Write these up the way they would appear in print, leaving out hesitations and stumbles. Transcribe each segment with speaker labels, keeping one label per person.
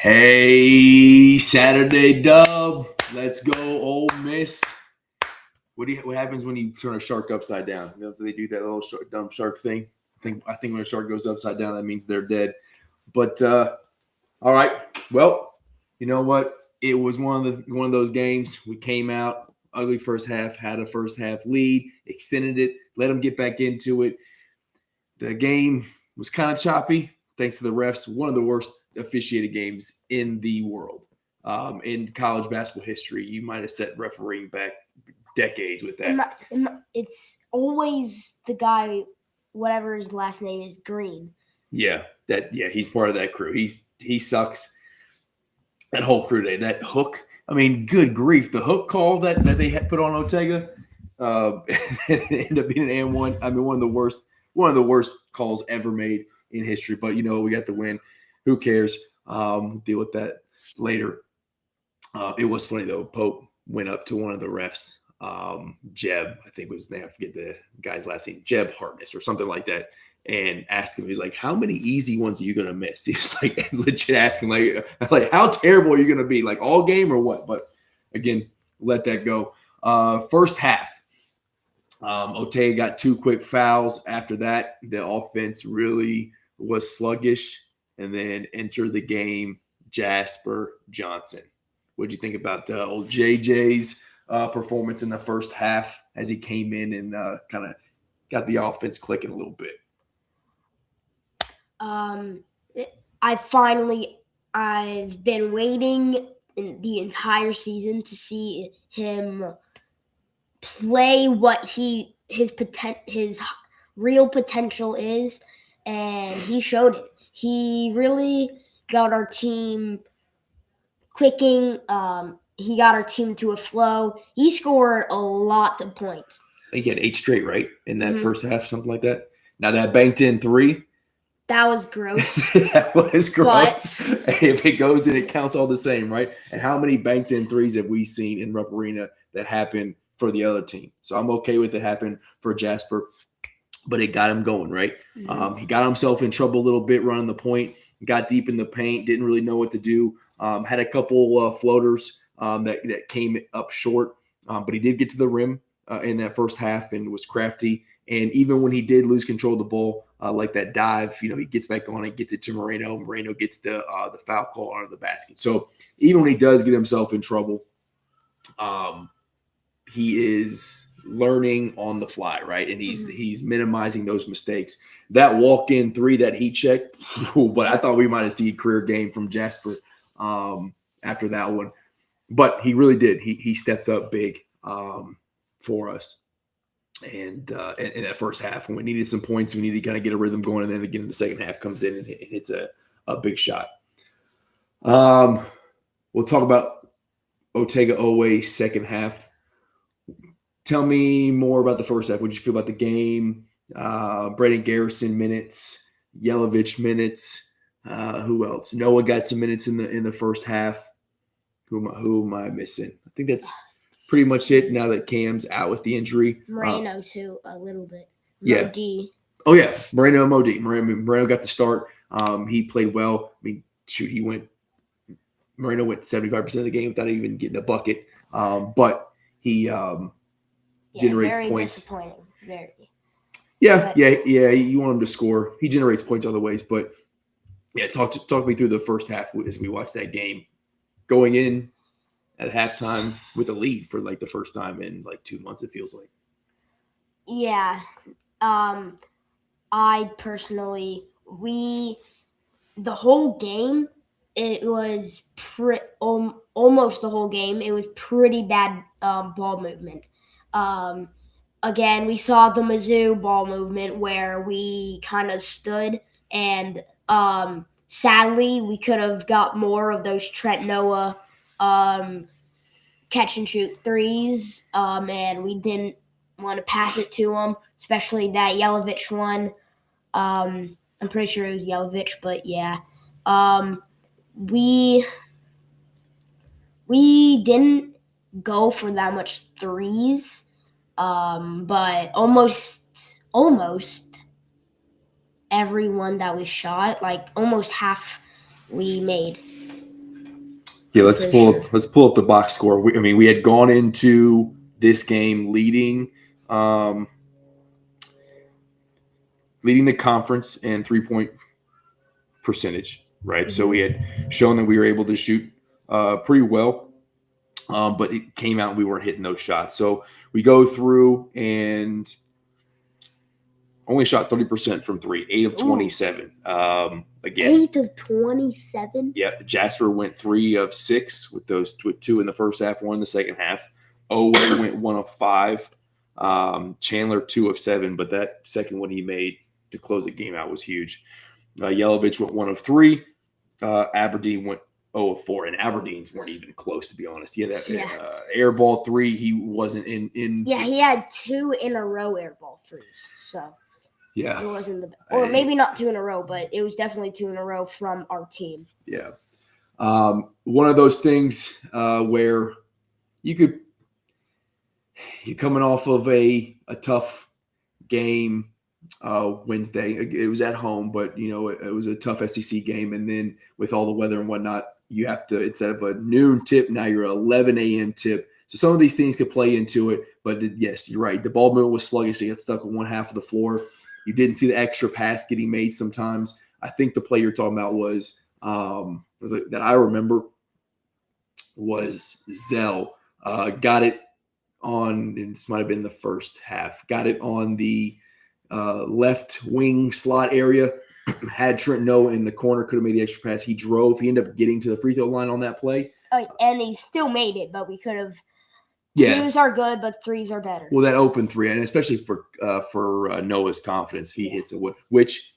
Speaker 1: Hey, Saturday dub. Let's go, Ole Miss. What happens when you turn a shark upside down? You know, do they do that little dumb shark thing? I think when a shark goes upside down, that means they're dead. But all right. Well, you know what? It was one of those games. We came out ugly first half, had a first half lead, extended it, let them get back into it. The game was kind of choppy, thanks to the refs. One of the worst officiated games in the world. In college basketball history, you might have set refereeing back decades with that.
Speaker 2: It's always the guy, whatever his last name is, Green.
Speaker 1: Yeah, he's part of that crew. He sucks. That whole crew today, that hook. I mean, good grief, the hook call that they had put on Ortega ended up being an and one. I mean, one of the worst calls ever made in history. But you know, we got the win. Who cares? Deal with that later. It was funny though. Pope went up to one of the refs. Jeb, I think was his name. I forget the guy's last name. Jeb Hartness or something like that. And asked him, he's like, how many easy ones are you going to miss? He was like, legit asking, like, how terrible are you going to be? Like, all game or what? But, again, let that go. First half, Ortega got 2 quick fouls. After that, the offense really was sluggish. And then entered the game, Jasper Johnson. What'd you think about old JJ's performance in the first half as he came in and kind of got the offense clicking a little bit?
Speaker 2: I've been waiting in the entire season to see him play what his real potential is, and he showed it. He really got our team clicking. He got our team to a flow. He scored a lot of points.
Speaker 1: I think he had 8 straight, right, in that first half, something like that. Now that banked in 3.
Speaker 2: That was gross.
Speaker 1: That was gross. But if it goes in, it counts all the same, right? And how many banked in 3s have we seen in Rupp Arena that happened for the other team? So I'm okay with it happening for Jasper, but it got him going, right? Mm-hmm. He got himself in trouble a little bit running the point, got deep in the paint, didn't really know what to do, had a couple floaters that came up short, but he did get to the rim in that first half and was crafty. And even when he did lose control of the ball, like that dive, you know, he gets back on it, gets it to Moreno. Moreno gets the foul call out of the basket. So even when he does get himself in trouble, he is learning on the fly, right? And he's minimizing those mistakes. That walk-in 3 that he checked, but I thought we might have seen a career game from Jasper after that one. But he really did. He stepped up big for us. And in that first half, when we needed some points, we needed to kind of get a rhythm going, and then again in the second half comes in and hits a big shot. We'll talk about Ortega Owe second half. Tell me more about the first half. What did you feel about the game? Braden Garrison minutes, Yelovich minutes. Who else? Noah got some minutes in the first half. Who am I missing? I think that's pretty much it now that Cam's out with the injury.
Speaker 2: Moreno, too, a little bit.
Speaker 1: Yeah.
Speaker 2: Modi.
Speaker 1: Oh, yeah. Moreno and Modi. Moreno got the start. He played well. I mean, shoot, Moreno went 75% of the game without even getting a bucket. But he generates
Speaker 2: very
Speaker 1: points.
Speaker 2: Disappointing. Very.
Speaker 1: Yeah. You want him to score. He generates points other ways. But, yeah, talk me through the first half as we watched that game. Going in at halftime with a lead for like the first time in like 2 months, it feels like.
Speaker 2: Yeah. I personally, the whole game, it was almost the whole game. It was pretty bad ball movement. Again, we saw the Mizzou ball movement where we kind of stood, and sadly, we could have got more of those Trent Noah catch and shoot 3s, and we didn't want to pass it to him, especially that Yelovich one. I'm pretty sure it was Yelovich, but yeah. We didn't go for that much 3s, but almost everyone that we shot, like almost half we made.
Speaker 1: Yeah, let's
Speaker 2: For
Speaker 1: pull
Speaker 2: sure.
Speaker 1: let's pull up the box score. We had gone into this game leading the conference in 3-point percentage, right? So we had shown that we were able to shoot pretty well, but it came out and we weren't hitting those shots. So we go through and only shot 30% from three, 8 of 27. Again,
Speaker 2: 8 of 27.
Speaker 1: yeah, Jasper went 3 of 6 with 2 in the first half, 1 in the second half. Owen went 1 of 5. Chandler 2 of 7, but that second one he made to close the game out was huge. Yelovich went 1 of 3. Aberdeen went 0 of 4, and Aberdeen's weren't even close, to be honest. That air ball 3, he wasn't in.
Speaker 2: Yeah, he had 2 in a row air ball 3s. So
Speaker 1: yeah,
Speaker 2: it wasn't or maybe not 2 in a row, but it was definitely 2 in a row from our team.
Speaker 1: Yeah, one of those things where you're coming off of a tough game. Wednesday, it was at home, but it was a tough SEC game, and then with all the weather and whatnot, you have to, instead of a noon tip, now you're an 11 a.m. tip. So some of these things could play into it, but yes, you're right. The ball movement was sluggish. You got stuck on one half of the floor. You didn't see the extra pass getting made sometimes. I think the play you're talking about was that I remember was Zell. Got it on, and this might have been the first half, got it on the left wing slot area, had Trent Noah in the corner, could have made the extra pass. He drove. He ended up getting to the free throw line on that play.
Speaker 2: And he still made it, but we could have. Yeah. 2s are good, but 3s are better.
Speaker 1: Well, that open 3, and especially for Noah's confidence, he hits it, which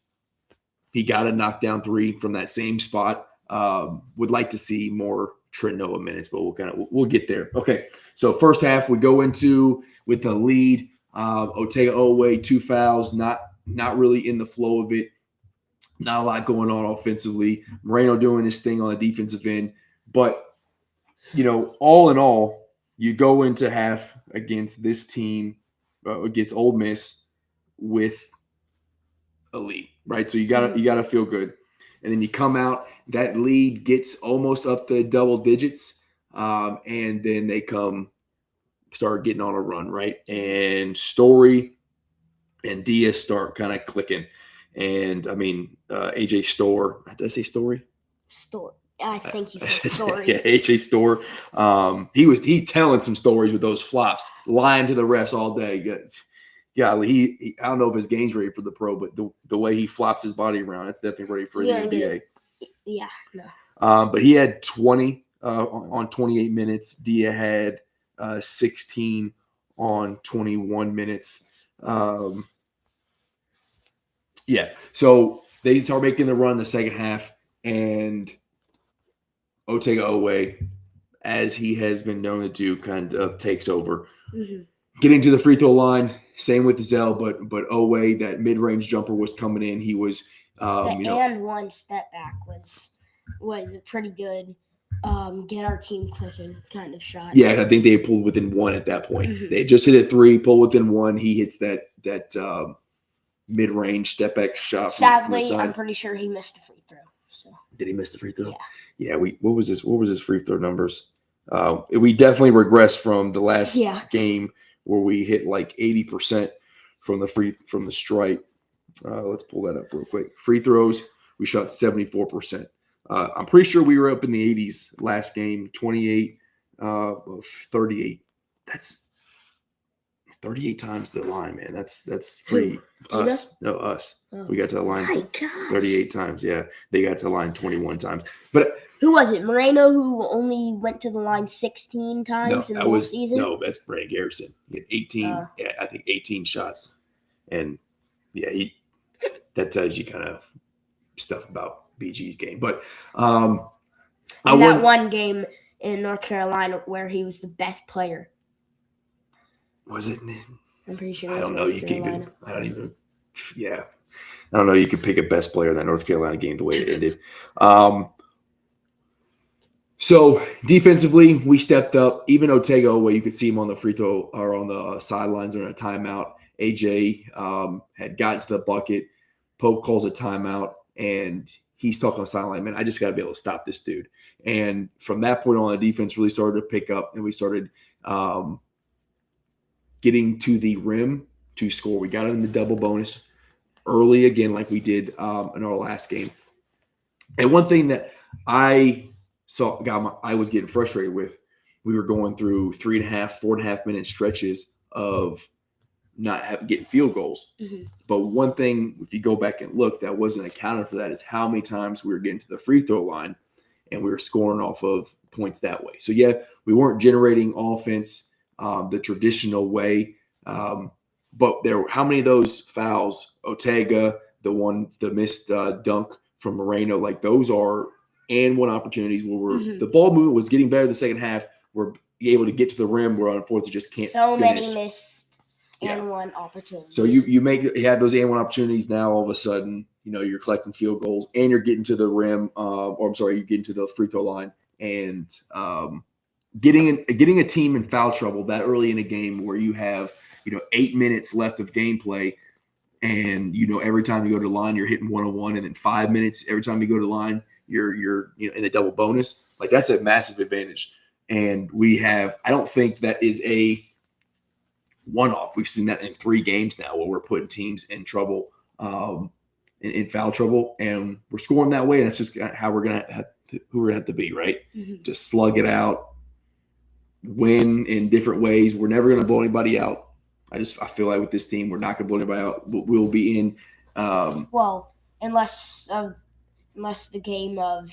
Speaker 1: he got a knockdown 3 from that same spot. Would like to see more Trent Noah minutes, but we'll get there. Okay, so first half we go into with the lead. Otega Owe, 2 fouls, not really in the flow of it. Not a lot going on offensively. Moreno doing his thing on the defensive end. But, all in all, you go into half against this team, against Ole Miss, with a lead, right? So you gotta feel good. And then you come out, that lead gets almost up to double digits, and then they start getting on a run, right? And Story and Diaz start kind of clicking. And AJ Store, did I say Story?
Speaker 2: Store. I think you said Story.
Speaker 1: Yeah, AJ Store. He telling some stories with those flops, lying to the refs all day. Golly, I don't know if his game's ready for the pro, but the way he flops his body around, it's definitely ready for the NBA.
Speaker 2: Yeah, no.
Speaker 1: But he had 20 on 28 minutes. Dia had 16 on 21 minutes. So they start making the run in the second half, and Otega Owe, as he has been known to do, kind of takes over. Mm-hmm. Getting to the free throw line, same with Zell, but Owe, that mid-range jumper was coming in. He was
Speaker 2: and one step back was a pretty good get our team clicking kind of shot.
Speaker 1: Yeah, I think they pulled within 1 at that point. Mm-hmm. They just hit a 3, pull within 1. He hits that mid-range step back shot.
Speaker 2: Sadly, I'm pretty sure he missed a free throw. So
Speaker 1: did he miss the free throw?
Speaker 2: Yeah.
Speaker 1: Yeah. What was his free throw numbers? We definitely regressed from the last game where we hit like 80% from the stripe. Let's pull that up real quick. Free throws, we shot 74%. I'm pretty sure we were up in the 80s last game, 28 of 38. That's 38 times the line, man. That's pretty us. No, us. Oh. We got to the line 38 times. Yeah, they got to the line 21 times. But
Speaker 2: who was it? Moreno, who only went to the line 16 times in the whole season?
Speaker 1: No, that's Brandon Garrison. He had 18. I think 18 shots, and that tells you kind of stuff about BG's game. But
Speaker 2: one game in North Carolina where he was the best player.
Speaker 1: Was it?
Speaker 2: I'm pretty sure.
Speaker 1: I don't know. Yeah. I don't know. You could pick a best player in that North Carolina game the way it ended. So defensively, we stepped up. Even Otega, where you could see him on the free throw or on the sidelines during a timeout. AJ had gotten to the bucket. Pope calls a timeout, and he's talking on the sideline. Man, I just got to be able to stop this dude. And from that point on, the defense really started to pick up, and we started getting to the rim to score. We got in the double bonus early again, like we did in our last game. And one thing that I I was getting frustrated with, we were going through 3.5, 4.5 minute stretches of not getting field goals.
Speaker 2: Mm-hmm.
Speaker 1: But one thing, if you go back and look, that wasn't accounted for that is how many times we were getting to the free throw line and we were scoring off of points that way. So, yeah, we weren't generating offense the traditional way. But how many of those fouls, Ortega, the missed dunk from Moreno, like those are and one opportunities where the ball movement was getting better in the second half. We're able to get to the rim where unfortunately just can't finish.
Speaker 2: Many missed and one opportunities.
Speaker 1: So you have those and one opportunities now. All of a sudden, you're collecting field goals and you're getting to the rim. You're getting to the free throw line and getting a team in foul trouble that early in a game where you have 8 minutes left of gameplay, and every time you go to the line you're hitting 1-on-1, and then 5 minutes every time you go to the line you're in a double bonus. Like that's a massive advantage, and I don't think that is a one-off. We've seen that in 3 games now where we're putting teams in trouble, in foul trouble, and we're scoring that way. And that's just how we're gonna have to be, right?
Speaker 2: Mm-hmm.
Speaker 1: Just slug it out, win in different ways. We're never gonna blow anybody out. I feel like with this team, we're not gonna blow anybody out. We'll be in.
Speaker 2: Unless the game of,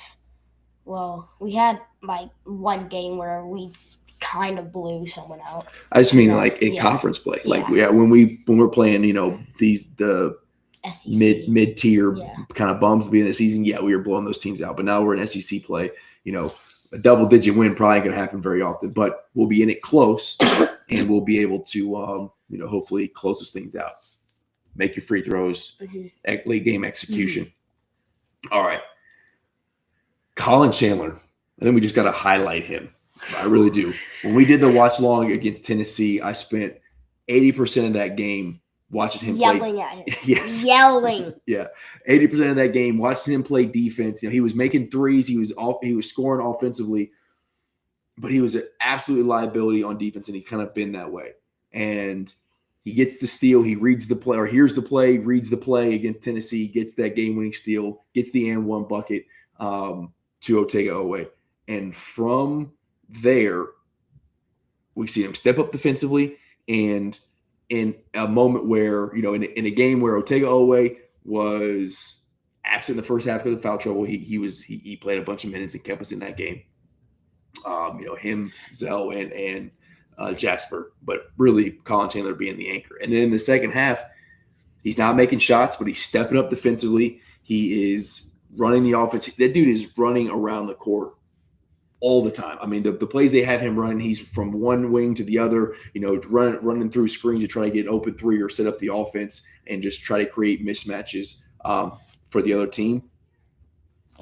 Speaker 2: we had like one game where we kind of blew someone out.
Speaker 1: I just mean like in conference play, when we're playing, the
Speaker 2: SEC.
Speaker 1: mid-tier kind of bums to be in the season. Yeah, we were blowing those teams out, but now we're in SEC play. A double-digit win probably ain't going to happen very often, but we'll be in it close, and we'll be able to, hopefully close those things out. Make your free throws, late game execution. Mm-hmm. All right. Colin Chandler, I think we just got to highlight him. I really do. When we did the watch long against Tennessee, I spent 80% of that game watching him
Speaker 2: yelling at him.
Speaker 1: Yes.
Speaker 2: Yelling.
Speaker 1: Yeah. 80% of that game watching him play defense. He was making threes. He was scoring offensively, but he was an absolute liability on defense, and he's kind of been that way. And he gets the steal. He reads the play, or hears the play, reads the play against Tennessee, gets that game-winning steal, gets the and one bucket to Ortega Owe. And from there, we've seen him step up defensively, and in a moment where, in a game where Ortega Owe was absent in the first half because of foul trouble, he played a bunch of minutes and kept us in that game. Him, Zell, and Jasper, but really Colin Chandler being the anchor. And then in the second half, he's not making shots, but he's stepping up defensively. He is running the offense. That dude is running around the court all the time. I mean, the plays they have him running, he's from one wing to the other, running through screens to try to get an open three or set up the offense and just try to create mismatches for the other team.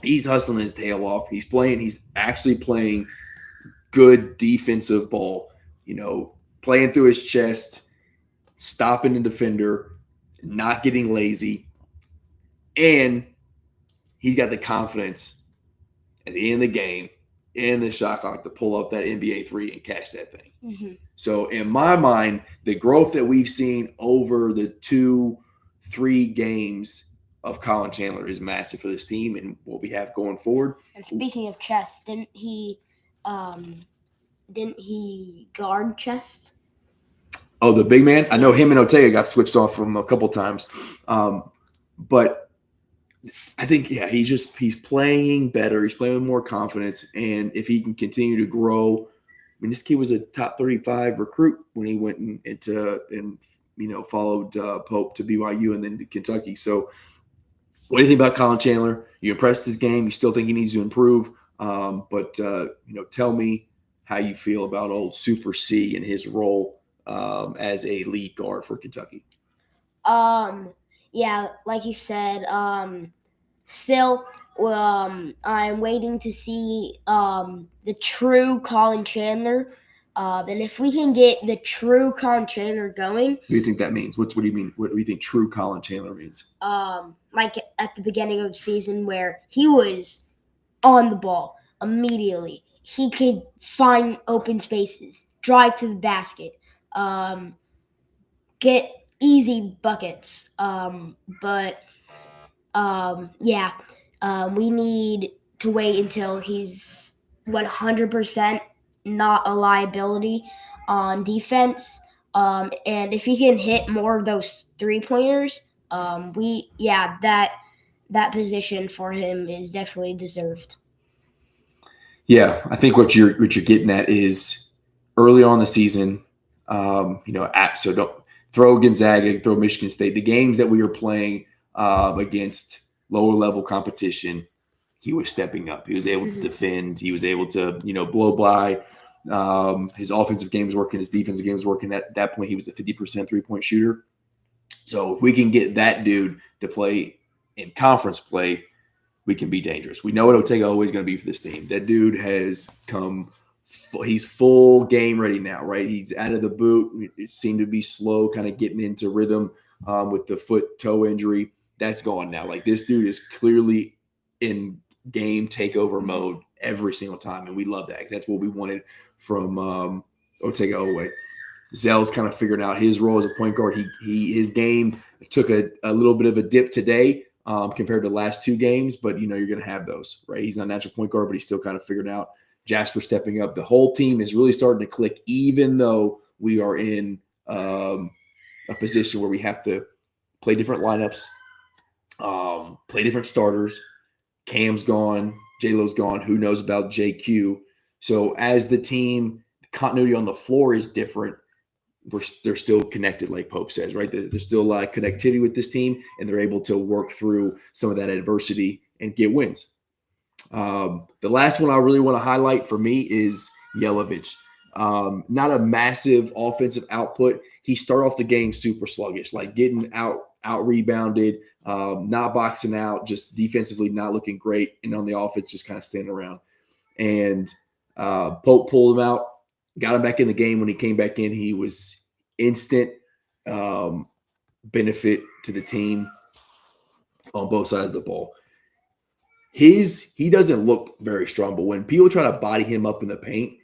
Speaker 1: He's hustling his tail off. He's actually playing good defensive ball, playing through his chest, stopping the defender, not getting lazy. And he's got the confidence at the end of the game in the shot clock to pull up that NBA three and catch that thing.
Speaker 2: Mm-hmm.
Speaker 1: So in my mind, the growth that we've seen over the 2-3 games of Colin Chandler is massive for this team and what we have going forward.
Speaker 2: And speaking of chest, didn't he guard chest?
Speaker 1: Oh, the big man? I know him and Ortega got switched off from a couple times. But I think, he's playing better. He's playing with more confidence. And if he can continue to grow, this kid was a top 35 recruit when he went followed Pope to BYU and then to Kentucky. So what do you think about Colin Chandler? You impressed his game. You still think he needs to improve. But tell me how you feel about old Super C and his role as a lead guard for Kentucky.
Speaker 2: Yeah, like you said, still, I'm waiting to see the true Colin Chandler. And if we can get the true Colin Chandler going.
Speaker 1: What do you think that means? What do you mean? What do you think true Colin Chandler means?
Speaker 2: Like at the beginning of the season where he was on the ball. immediately. He could find open spaces, drive to the basket, get easy buckets. We need to wait until he's 100% not a liability on defense. And if he can hit more of those 3-pointers, that position for him is definitely deserved.
Speaker 1: Yeah, I think what you're getting at is early on in the season, so don't throw Gonzaga, throw Michigan State, the games that we were playing against lower level competition, he was stepping up. He was able to defend. He was able to, blow by. His offensive game was working. His defensive game was working. At that point, he was a 50% three-point shooter. So if we can get that dude to play in conference play, we can be dangerous. We know what Otega always going to be for this team. That dude has come – he's full game ready now, right? He's out of the boot. It seemed to be slow, kind of getting into rhythm with the foot-toe injury. That's gone now. Like, this dude is clearly in game takeover mode every single time, and we love that because that's what we wanted from Otega Oweh. Zell's kind of figured out his role as a point guard. His game took a little bit of a dip today compared to the last two games, but you're going to have those, right? He's not a natural point guard, but he's still kind of figured out. Jasper stepping up. The whole team is really starting to click, even though we are in a position where we have to play different lineups, play different starters. Cam's gone, J-Lo's gone. Who knows about JQ? So as the team, continuity on the floor is different. They're still connected, like Pope says, right? There's still a lot of connectivity with this team, and they're able to work through some of that adversity and get wins. The last one I really want to highlight for me is Yelovich. Not a massive offensive output. He started off the game super sluggish, like getting out rebounded, not boxing out, just defensively not looking great, and on the offense just kind of standing around. And Pope pulled him out, got him back in the game. When he came back in, he was instant benefit to the team on both sides of the ball. He doesn't look very strong, but when people try to body him up in the paint,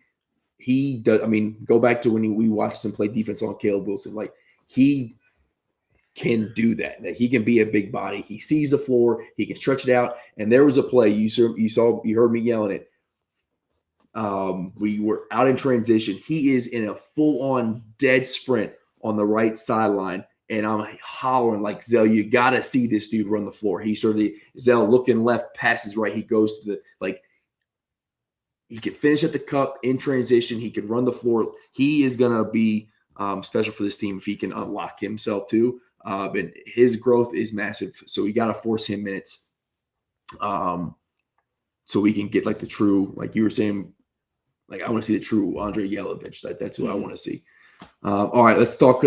Speaker 1: he does. I mean, go back to when we watched him play defense on Caleb Wilson. Like, he can do that. That he can be a big body. He sees the floor. He can stretch it out. And there was a play you heard me yelling it. We were out in transition. He is in a full-on dead sprint on the right sideline, and I'm hollering like, Zell, you got to see this dude run the floor. Zell looking left, passes right. He goes to he can finish at the cup in transition. He can run the floor. He is going to be special for this team if he can unlock himself too. And his growth is massive, so we got to force him minutes so we can get like the true, like you were saying, like I want to see the true Andre Yelovich. That's what I want to see. All right, let's talk.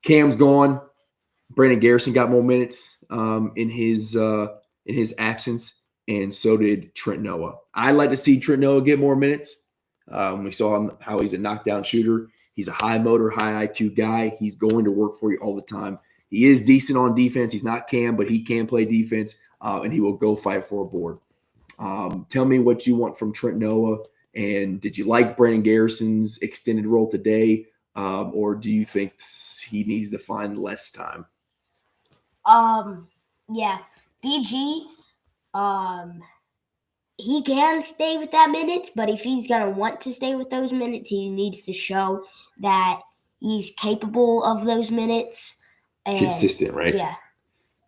Speaker 1: Cam's gone. Brandon Garrison got more minutes in his absence, and so did Trent Noah. I'd like to see Trent Noah get more minutes. We saw him how he's a knockdown shooter. He's a high motor, high IQ guy. He's going to work for you all the time. He is decent on defense. He's not Cam, but he can play defense, and he will go fight for a board. Tell me what you want from Trent Noah, and did you like Brandon Garrison's extended role today, or do you think he needs to find less time?
Speaker 2: Yeah, BG, he can stay with that minutes, but if he's going to want to stay with those minutes, he needs to show that he's capable of those minutes. And,
Speaker 1: consistent, right?
Speaker 2: Yeah.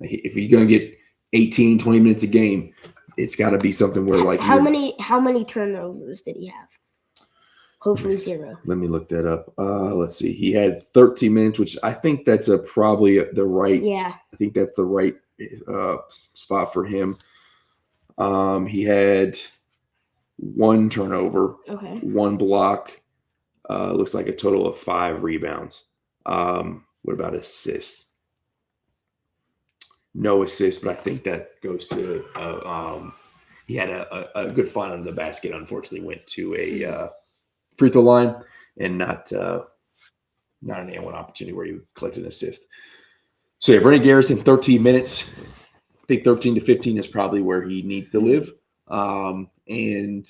Speaker 1: If he's going to get 18, 20 minutes a game, it's got to be something where like
Speaker 2: how many turnovers did he have? Hopefully 0.
Speaker 1: Let me look that up. Let's see. He had 13 minutes, which I think that's probably the right.
Speaker 2: Yeah.
Speaker 1: I think that's the right spot for him. He had 1 turnover, 1 block. Looks like a total of 5 rebounds. What about assists? No assists, but I think that goes to he had a good find under the basket. Unfortunately, went to a free throw line and not an and-one opportunity where he collected an assist. So yeah, Brandon Garrison, 13 minutes. I think 13 to 15 is probably where he needs to live. and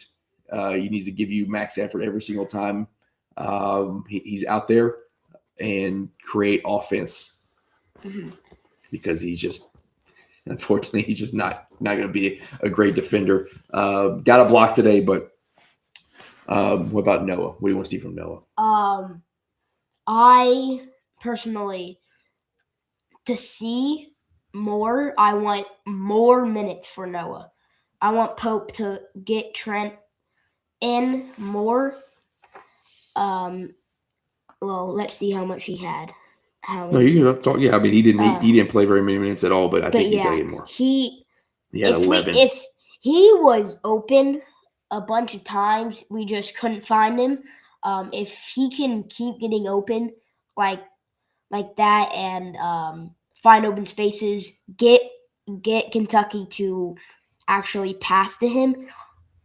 Speaker 1: he needs to give you max effort every single time he's out there and create offense because unfortunately, he's just not going to be a great defender. Got a block today, but what about Noah? What do you want to see from Noah?
Speaker 2: I personally, to see more, I want more minutes for Noah. I want Pope to get Trent in more. Well, let's see how much he had.
Speaker 1: No, you can talk. Yeah, I mean, he didn't play very many minutes at all, but I think he's going to get more.
Speaker 2: He
Speaker 1: had 11.
Speaker 2: If he was open a bunch of times, we just couldn't find him. If he can keep getting open like that and find open spaces, get Kentucky to actually pass to him,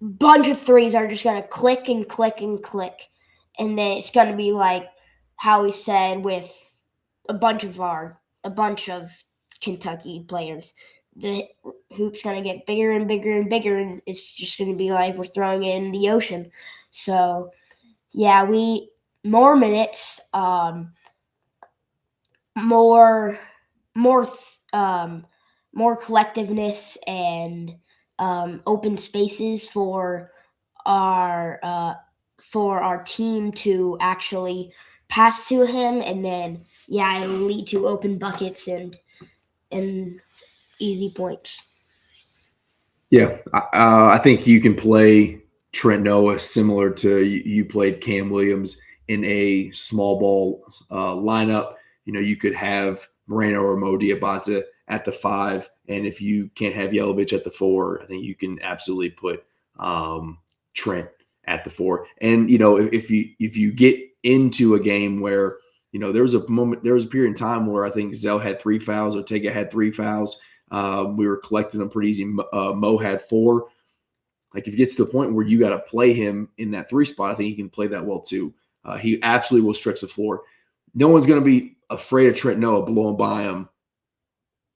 Speaker 2: bunch of threes are just going to click and click and click. And then it's going to be like how we said with a bunch of Kentucky players. The hoop's going to get bigger and bigger and bigger, and it's just going to be like we're throwing it in the ocean. So, yeah, more minutes, more collectiveness and open spaces for our team to actually pass to him, and then it'll lead to open buckets and easy points.
Speaker 1: Yeah, I think you can play Trent Noah similar to you played Cam Williams in a small ball lineup. You could have Moreno or Mo Diabate at the 5, and if you can't have Yelovich at the 4, I think you can absolutely put Trent at the 4. And if you get into a game where there was a period in time where I think Zell had 3 fouls, Ortega had 3 fouls. We were collecting them pretty easy. Mo had 4. Like if it gets to the point where you got to play him in that 3 spot, I think he can play that well too. He absolutely will stretch the floor. No one's going to be afraid of Trent Noah blowing by him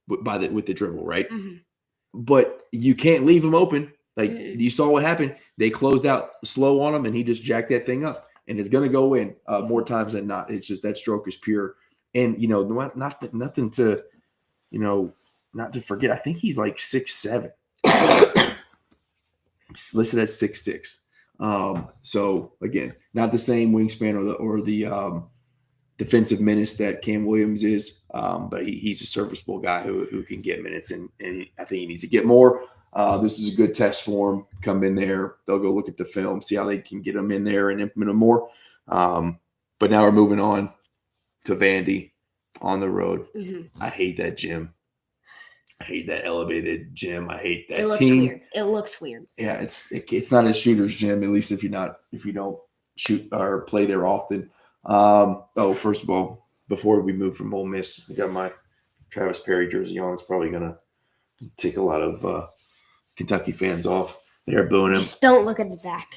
Speaker 1: with the dribble, right? Mm-hmm. But you can't leave him open. Like you saw what happened. They closed out slow on him, and he just jacked that thing up. And it's going to go in more times than not. It's just that stroke is pure. And, nothing to, not to forget. I think he's like 6'7". It's listed at 6'6". So, again, not the same wingspan or the defensive menace that Cam Williams is, but he's a serviceable guy who can get minutes, and I think he needs to get more. This is a good test for him. Come in there. They'll go look at the film, see how they can get him in there and implement him more. But now we're moving on to Vandy on the road. Mm-hmm. I hate that gym. I hate that elevated gym. I hate that team.
Speaker 2: Weird. It looks weird.
Speaker 1: Yeah, it's not a shooter's gym, at least if you don't shoot or play there often. First of all, before we move from Ole Miss, I got my Travis Perry jersey on. It's probably gonna take a lot of Kentucky fans off. They're booing him.
Speaker 2: Just don't look at the back.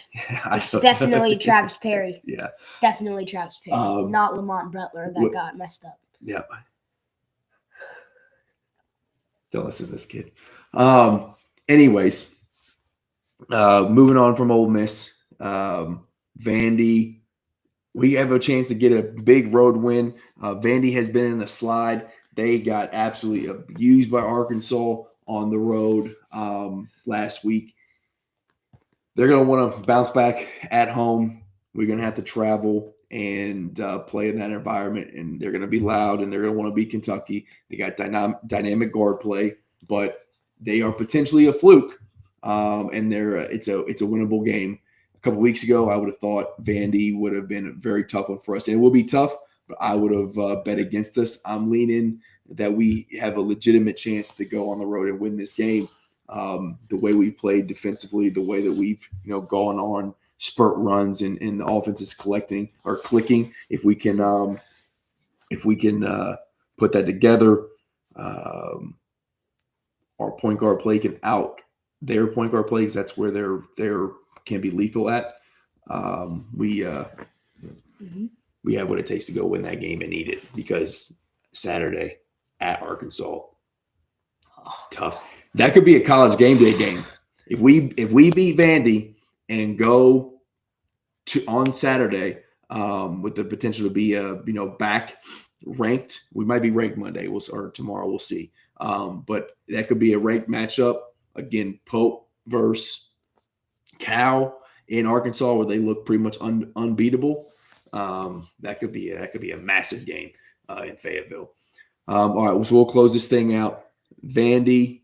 Speaker 2: It's definitely Travis Perry.
Speaker 1: Yeah.
Speaker 2: It's definitely Travis Perry, not Lamont Butler that got messed up.
Speaker 1: Yeah. Don't listen to this kid. Anyways, moving on from Ole Miss, Vandy, we have a chance to get a big road win. Vandy has been in a slide. They got absolutely abused by Arkansas on the road last week. They're going to want to bounce back at home. We're going to have to travel and play in that environment, and they're going to be loud, and they're going to want to beat Kentucky. They got dynamic guard play, but they are potentially a fluke, and it's a winnable game. A couple weeks ago, I would have thought Vandy would have been a very tough one for us, and it will be tough, but I would have bet against us. I'm leaning that we have a legitimate chance to go on the road and win this game. The way we played defensively, the way that we've gone on spurt runs and the offense is clicking. If we can put that together, our point guard play can out their point guard play because that's where they're can be lethal at. We have what it takes to go win that game and need it because Saturday at Arkansas, tough. That could be a college game day game. If we beat Vandy and go to on Saturday with the potential to be back ranked, we might be ranked Monday or tomorrow. We'll see. But that could be a ranked matchup again. Pope versus Cal in Arkansas, where they look pretty much unbeatable. That could be a massive game in Fayetteville. All right, so we'll close this thing out. Vandy.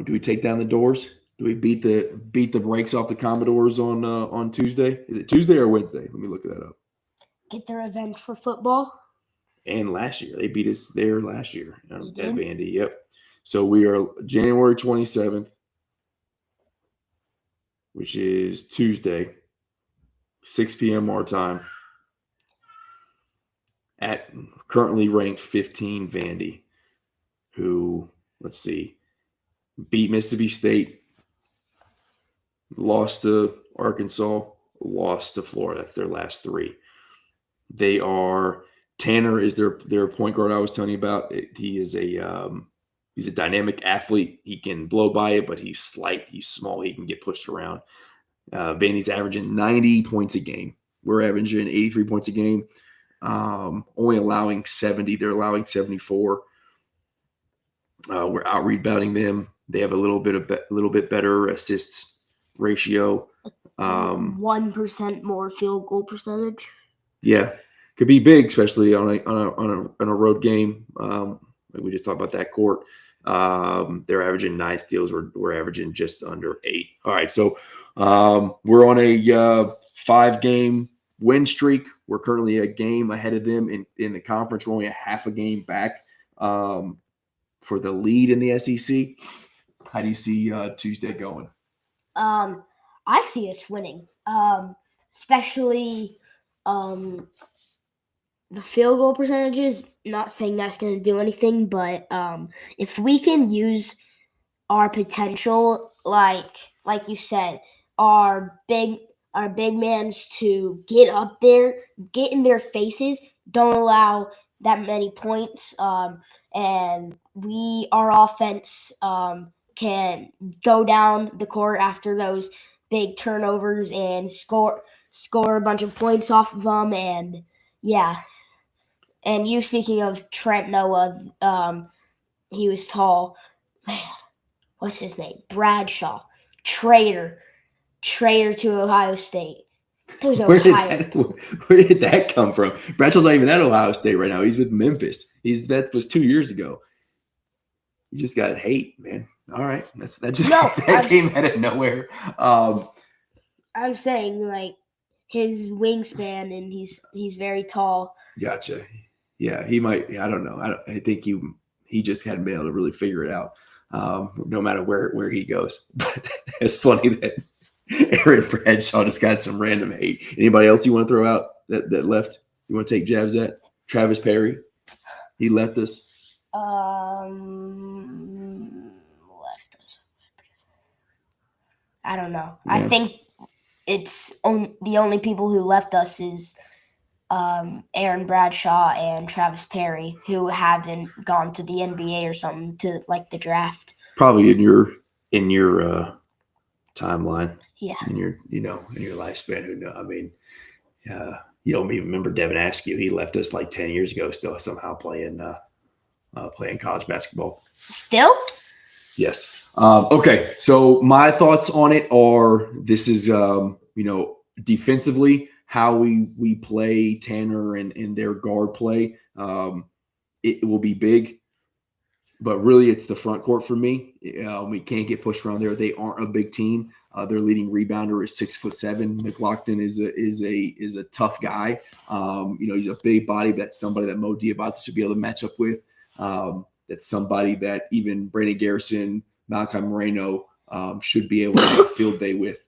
Speaker 1: Do we take down the doors? Do we beat the brakes off the Commodores on Tuesday? Is it Tuesday or Wednesday? Let me look that up.
Speaker 2: Get the revenge for football.
Speaker 1: And last year, they beat us there last year at Vandy. Yep. So we are January 27th, which is Tuesday, 6 p.m. our time, at currently ranked 15 Vandy, who, let's see, beat Mississippi State, lost to Arkansas, lost to Florida. That's their last three. They are Tanner is their point guard I was telling you about. He is he's a dynamic athlete. He can blow by it, but he's slight. He's small. He can get pushed around. Vandy's averaging 90 points a game. We're averaging 83 points a game. Only allowing 70. They're allowing 74. We're out rebounding them. They have a little bit better assist ratio.
Speaker 2: 1% more field goal percentage.
Speaker 1: Yeah, could be big, especially on a road game. Like we just talked about that court. They're averaging 9 steals. We're averaging just under 8. All right, so we're on a 5-game win streak. We're currently a game ahead of them in the conference. We're only a half a game back for the lead in the SEC. How do you see Tuesday going?
Speaker 2: I see us winning, especially the field goal percentages. Not saying that's going to do anything, but if we can use our potential, like you said, our big mans to get up there, get in their faces, don't allow that many points, and our offense can go down the court after those big turnovers and score a bunch of points off of them. And yeah, and you speaking of Trent Noah, he was tall. Man, what's his name? Bradshaw, traitor to Ohio State.
Speaker 1: Where did that come from? Bradshaw's not even at Ohio State right now. He's with Memphis. That was 2 years ago. You just got hate, man. All right, that came out of nowhere.
Speaker 2: I'm saying like his wingspan, and he's very tall.
Speaker 1: Gotcha. Yeah, he might. I don't know. I think he just hadn't been able to really figure it out. No matter where he goes. But it's funny that Aaron Bradshaw just got some random hate. Anybody else you want to throw out that left? You want to take jabs at? Travis Perry. He left us.
Speaker 2: I don't know. Yeah. I think it's the only people who left us is Aaron Bradshaw and Travis Perry, who haven't gone to the NBA or something, to like the draft.
Speaker 1: Probably in your timeline.
Speaker 2: Yeah.
Speaker 1: In your lifespan. Who knows? I mean, you don't even remember Devin Askew. He left us like 10 years ago, still somehow playing college basketball.
Speaker 2: Still?
Speaker 1: Yes. Okay. So my thoughts on it are, this is, defensively, how we play Tanner and their guard play. It will be big, but really it's the front court for me. We can't get pushed around there. They aren't a big team. Their leading rebounder is 6'7". McLaughlin is a tough guy. He's a big body. That's somebody that Mo Diabate should be able to match up with. That's somebody that even Brandon Garrison, Malachi Moreno should be able to have a field day with.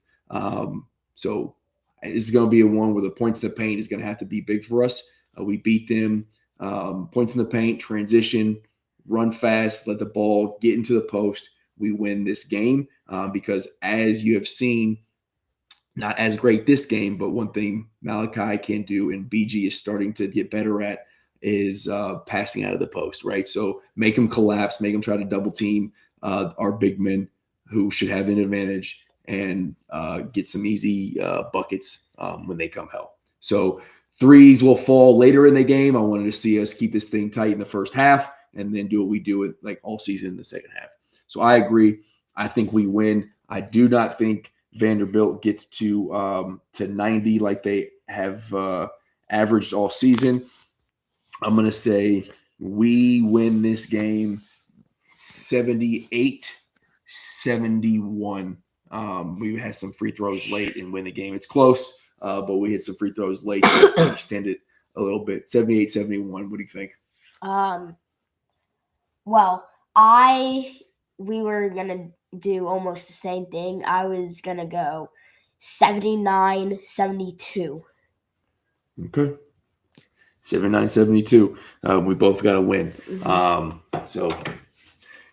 Speaker 1: So this is going to be a one where the points in the paint is going to have to be big for us. We beat them. Points in the paint, transition, run fast, let the ball get into the post. We win this game because, as you have seen, not as great this game, but one thing Malachi can do and BG is starting to get better at is passing out of the post, right? So make them collapse, make them try to double team our big men who should have an advantage and get some easy buckets when they come hell. So threes will fall later in the game. I wanted to see us keep this thing tight in the first half and then do what we do it like all season in the second half. So I agree. I think we win. I do not think Vanderbilt gets to 90 like they have averaged all season. I'm going to say we win this game 78-71. We had some free throws late and win the game. It's close, but we hit some free throws late to extend it a little bit. 78-71. What do you think?
Speaker 2: Well, we were going to do almost the same thing. I was going to go 79-72.
Speaker 1: Okay. 79-72. We both got to win. So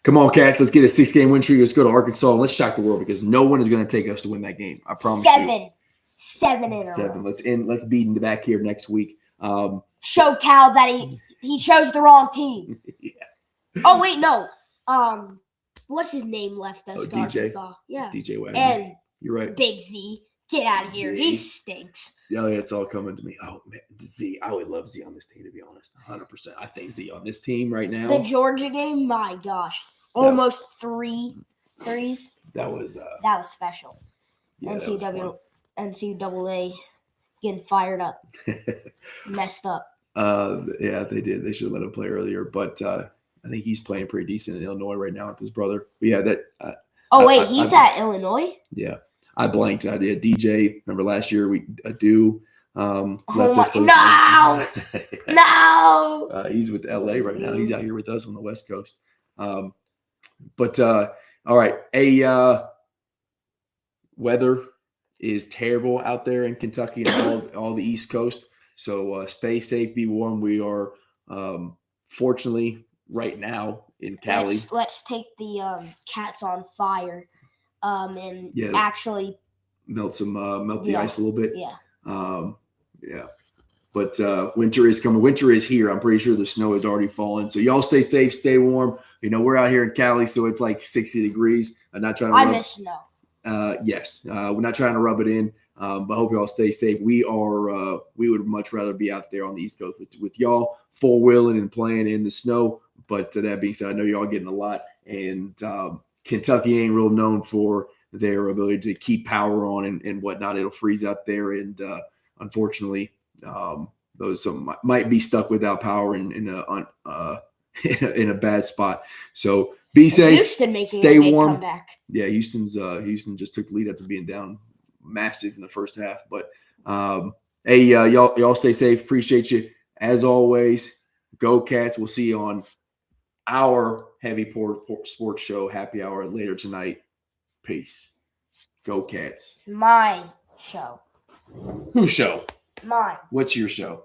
Speaker 1: come on, Cats. Let's get a 6-game win streak. Let's go to Arkansas and let's shock the world because no one is going to take us to win that game. I promise you.
Speaker 2: 7 in a row.
Speaker 1: Let's beat in the back here next week.
Speaker 2: Show Cal that he chose the wrong team.
Speaker 1: Yeah.
Speaker 2: Oh wait, no. What's his name left us to
Speaker 1: DJ.
Speaker 2: Arkansas? Yeah.
Speaker 1: DJ Wagner.
Speaker 2: And
Speaker 1: You're right.
Speaker 2: Big Z. Get out of here.
Speaker 1: Z.
Speaker 2: He stinks.
Speaker 1: Yeah, it's all coming to me. Oh man, Z. I would love Z on this team, to be honest. 100%. I think Z on this team right now.
Speaker 2: The Georgia game, my gosh. Almost 3 threes.
Speaker 1: That was
Speaker 2: special.
Speaker 1: yeah,
Speaker 2: NCAA getting fired up. Messed up.
Speaker 1: Yeah, they did. They should have let him play earlier, but I think he's playing pretty decent in Illinois right now with his brother. But yeah, that.
Speaker 2: He's at Illinois.
Speaker 1: Yeah, I blanked. I did. DJ. Remember last year we left us.
Speaker 2: No.
Speaker 1: He's with LA right now. He's out here with us on the West Coast. But all right, weather is terrible out there in Kentucky and all the East Coast. So stay safe, be warm. We are fortunately right now in Cali.
Speaker 2: Let's take the Cats on fire and actually melt
Speaker 1: the ice a little bit.
Speaker 2: Yeah.
Speaker 1: Yeah. But winter is coming. Winter is here. I'm pretty sure the snow is already falling. So y'all stay safe, stay warm. You know, we're out here in Cali, so it's like 60 degrees. I'm not trying to
Speaker 2: miss snow.
Speaker 1: Yes. We're not trying to rub it in. But I hope y'all stay safe. We would much rather be out there on the East Coast with y'all four-wheeling and playing in the snow. But that being said, I know y'all getting a lot. And Kentucky ain't real known for their ability to keep power on and whatnot. It'll freeze out there. And unfortunately, those might be stuck without power in a bad spot. So be safe.
Speaker 2: Houston making
Speaker 1: stay
Speaker 2: a big
Speaker 1: warm.
Speaker 2: Comeback.
Speaker 1: Yeah, Houston just took the lead after being down massive in the first half. But hey, y'all stay safe. Appreciate you as always. Go Cats. We'll see you on our Heavy Sports Show happy hour later tonight. Peace. Go Cats.
Speaker 2: My show.
Speaker 1: Whose show?
Speaker 2: Mine.
Speaker 1: What's your show?